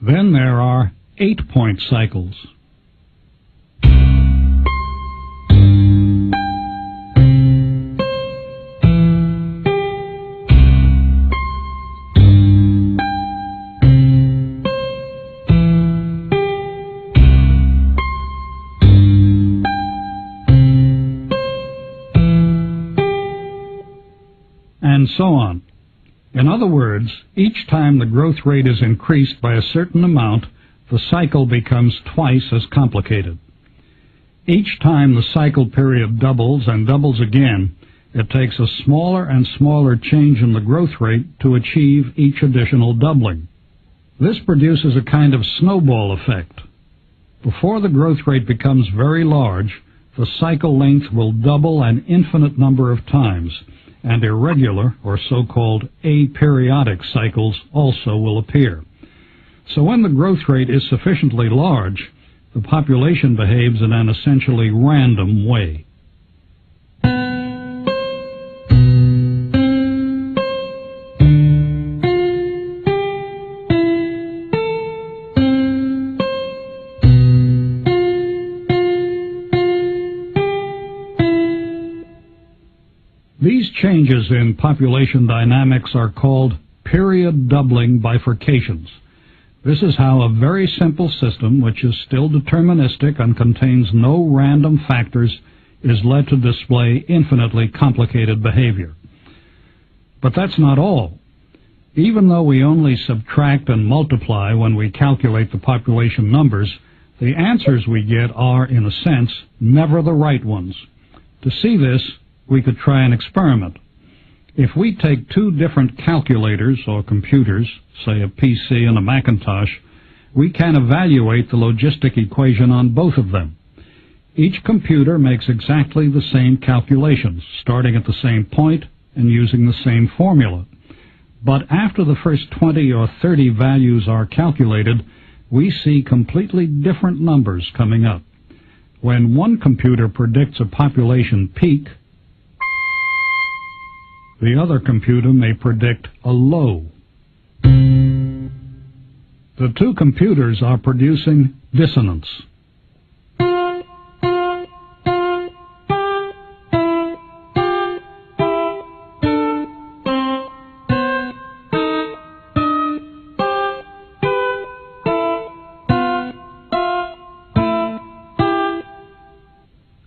Then there are 8-point cycles. And so on. In other words, each time the growth rate is increased by a certain amount, the cycle becomes twice as complicated. Each time the cycle period doubles and doubles again, it takes a smaller and smaller change in the growth rate to achieve each additional doubling. This produces a kind of snowball effect. Before the growth rate becomes very large, the cycle length will double an infinite number of times, and irregular, or so-called aperiodic cycles also will appear. So when the growth rate is sufficiently large, the population behaves in an essentially random way. These changes in population dynamics are called period doubling bifurcations. This is how a very simple system, which is still deterministic and contains no random factors, is led to display infinitely complicated behavior. But that's not all. Even though we only subtract and multiply when we calculate the population numbers, the answers we get are, in a sense, never the right ones. To see this, we could try an experiment. If we take two different calculators or computers, say a PC and a Macintosh, we can evaluate the logistic equation on both of them. Each computer makes exactly the same calculations, starting at the same point and using the same formula. But after the first 20 or 30 values are calculated, we see completely different numbers coming up. When one computer predicts a population peak, the other computer may predict a low. The two computers are producing dissonance.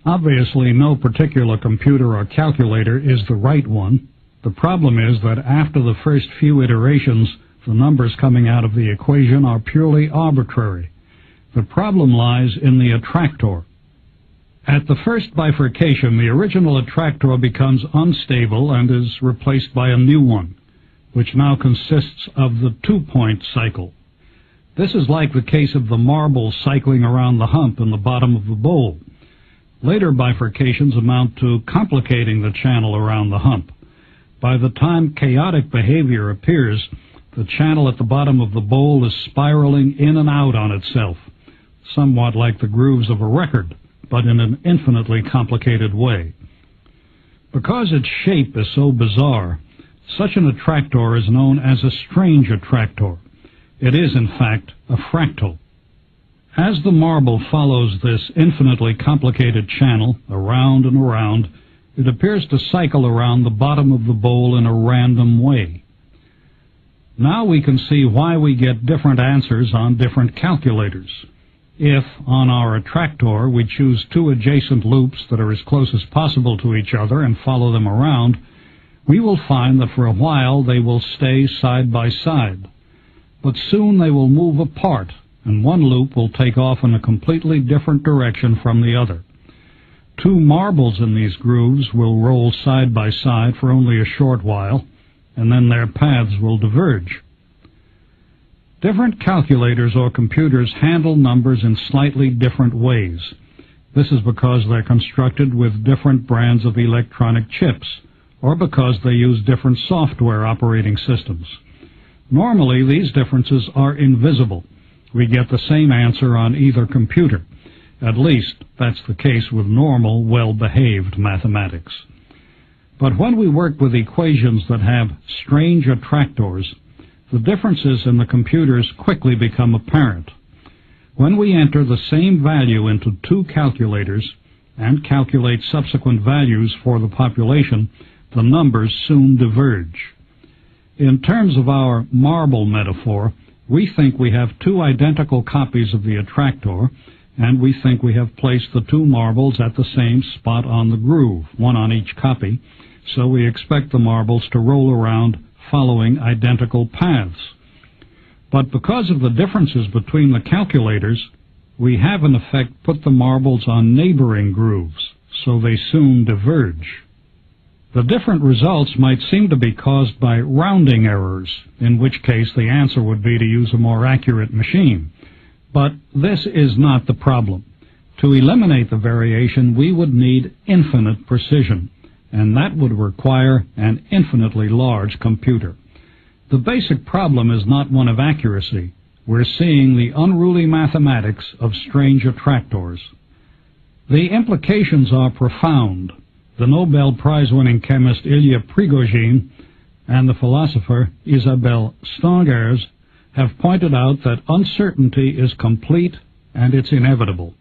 Obviously, no particular computer or calculator is the right one. The problem is that after the first few iterations, the numbers coming out of the equation are purely arbitrary. The problem lies in the attractor. At the first bifurcation, the original attractor becomes unstable and is replaced by a new one, which now consists of the 2-point cycle. This is like the case of the marble cycling around the hump in the bottom of the bowl. Later bifurcations amount to complicating the channel around the hump. By the time chaotic behavior appears, the channel at the bottom of the bowl is spiraling in and out on itself, somewhat like the grooves of a record, but in an infinitely complicated way. Because its shape is so bizarre, such an attractor is known as a strange attractor. It is, in fact, a fractal. As the marble follows this infinitely complicated channel around and around, it appears to cycle around the bottom of the bowl in a random way. Now we can see why we get different answers on different calculators. If, on our attractor, we choose two adjacent loops that are as close as possible to each other and follow them around, we will find that for a while they will stay side by side. But soon they will move apart, and one loop will take off in a completely different direction from the other. Two marbles in these grooves will roll side by side for only a short while, and then their paths will diverge. Different calculators or computers handle numbers in slightly different ways. This is because they're constructed with different brands of electronic chips, or because they use different software operating systems. Normally, these differences are invisible. We get the same answer on either computer. At least, that's the case with normal, well-behaved mathematics. But when we work with equations that have strange attractors, the differences in the computers quickly become apparent. When we enter the same value into two calculators and calculate subsequent values for the population, the numbers soon diverge. In terms of our marble metaphor, we think we have two identical copies of the attractor, and we think we have placed the two marbles at the same spot on the groove, one on each copy, so we expect the marbles to roll around following identical paths. But because of the differences between the calculators, we have in effect put the marbles on neighboring grooves, so they soon diverge. The different results might seem to be caused by rounding errors, in which case the answer would be to use a more accurate machine. But this is not the problem. To eliminate the variation, we would need infinite precision, and that would require an infinitely large computer. The basic problem is not one of accuracy. We're seeing the unruly mathematics of strange attractors. The implications are profound. The Nobel Prize-winning chemist Ilya Prigogine and the philosopher Isabelle Stengers have pointed out that uncertainty is complete and it's inevitable.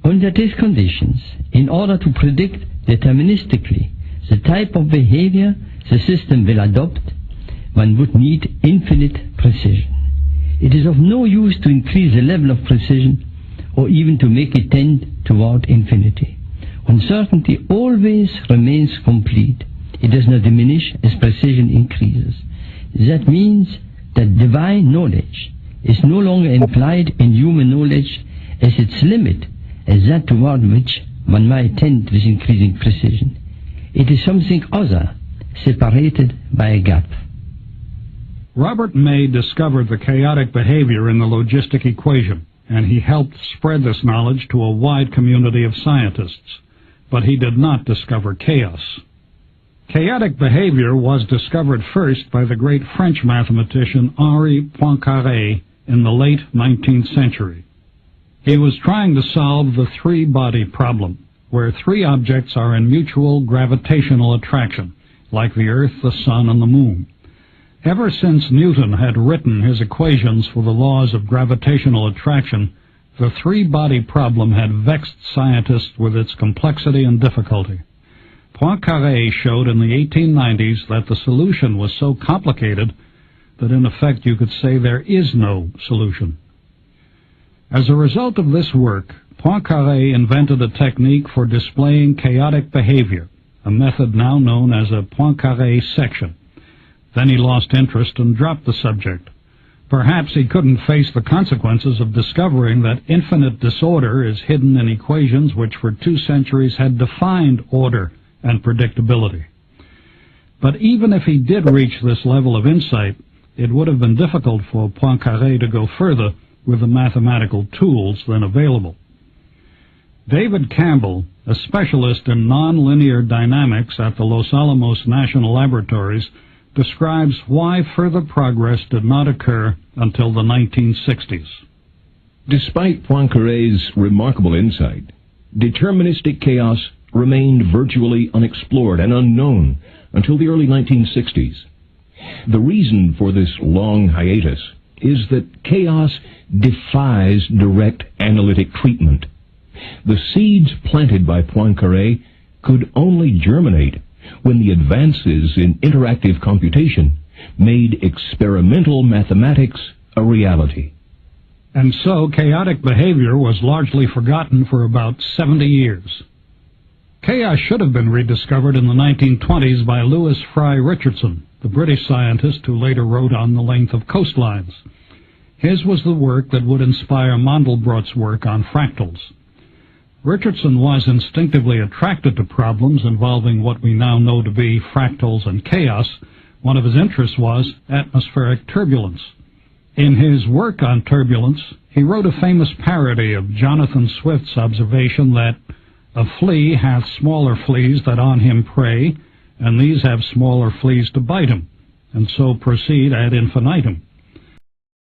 Under these conditions, in order to predict deterministically the type of behavior the system will adopt, one would need infinite precision. It is of no use to increase the level of precision or even to make it tend toward infinity. Uncertainty always remains complete. It does not diminish as precision increases. That means that divine knowledge is no longer implied in human knowledge as its limit, as that toward which one might tend with increasing precision. It is something other, separated by a gap. Robert May discovered the chaotic behavior in the logistic equation, and he helped spread this knowledge to a wide community of scientists. But he did not discover chaos. Chaotic behavior was discovered first by the great French mathematician Henri Poincaré in the late 19th century. He was trying to solve the three-body problem, where three objects are in mutual gravitational attraction, like the Earth, the Sun, and the Moon. Ever since Newton had written his equations for the laws of gravitational attraction, the three-body problem had vexed scientists with its complexity and difficulty. Poincaré showed in the 1890s that the solution was so complicated that in effect you could say there is no solution. As a result of this work, Poincaré invented a technique for displaying chaotic behavior, a method now known as a Poincaré section. Then he lost interest and dropped the subject. Perhaps he couldn't face the consequences of discovering that infinite disorder is hidden in equations which for 2 centuries had defined order and predictability. But even if he did reach this level of insight, it would have been difficult for Poincaré to go further with the mathematical tools then available. David Campbell, a specialist in nonlinear dynamics at the Los Alamos National Laboratories, describes why further progress did not occur until the 1960s. Despite Poincaré's remarkable insight, deterministic chaos remained virtually unexplored and unknown until the early 1960s. The reason for this long hiatus is that chaos defies direct analytic treatment. The seeds planted by Poincaré could only germinate when the advances in interactive computation made experimental mathematics a reality. And so chaotic behavior was largely forgotten for about 70 years. Chaos should have been rediscovered in the 1920s by Louis Fry Richardson, the British scientist who later wrote on the length of coastlines. His was the work that would inspire Mandelbrot's work on fractals. Richardson was instinctively attracted to problems involving what we now know to be fractals and chaos. One of his interests was atmospheric turbulence. In his work on turbulence, he wrote a famous parody of Jonathan Swift's observation that a flea hath smaller fleas that on him prey, and these have smaller fleas to bite him, and so proceed ad infinitum.